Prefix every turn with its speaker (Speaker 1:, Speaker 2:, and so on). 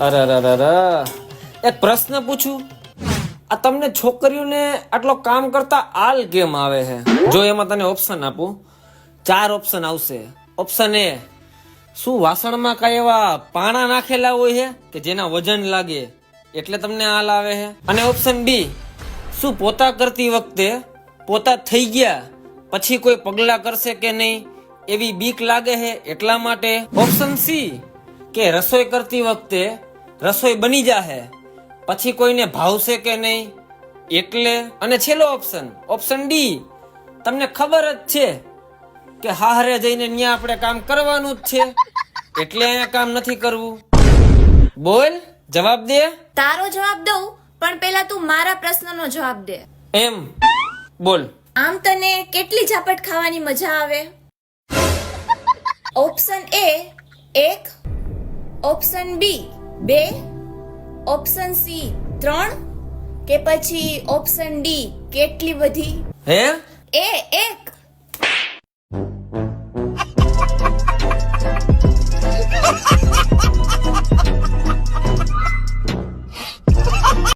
Speaker 1: અરે અરે અરે, એક પ્રશ્ન પૂછું, આ તમને છોકરીઓને આટલો કામ કરતા આલ કેમ આવે છે? જો એમાં તને ઓપ્શન આપું, 4 ઓપ્શન આવશે. ઓપ્શન એ, શું વાસણમાં કઈ એવા પાણા નાખેલા હોય છે કે જેના વજન લાગે એટલે તમને આલ આવે છે? અને ઓપ્શન બી, શું પોતા કરતી વખતે પોતા થઈ ગયા પછી કોઈ પગલા કરશે કે નહીં એવી બીક લાગે છે એટલા માટે? ઓપ્શન સી, કે રસોઈ કરતી વખતે રસોઈ બની જાહે પછી કોઈને ભાવશે કે નહીં એટલે? અને છેલ્લો ઓપ્શન, ઓપ્શન ડી, તમને ખબર જ છે કે હાહરે જઈને ન્યા આપણે કામ કરવાનું જ છે એટલે અહીંયા કામ નથી કરવું. બોલ, જવાબ દે.
Speaker 2: તારો જવાબ દઉં, પણ પેલા તું મારા પ્રશ્નનો જવાબ દે.
Speaker 1: એમ બોલ.
Speaker 2: આમ તને કેટલી ઝાપટ ખાવાની મજા આવે? Option A 1, option B 2, option C 3 કે પછી ઓપ્શન ડી કેટલી બધી?
Speaker 1: હે?
Speaker 2: એ 1,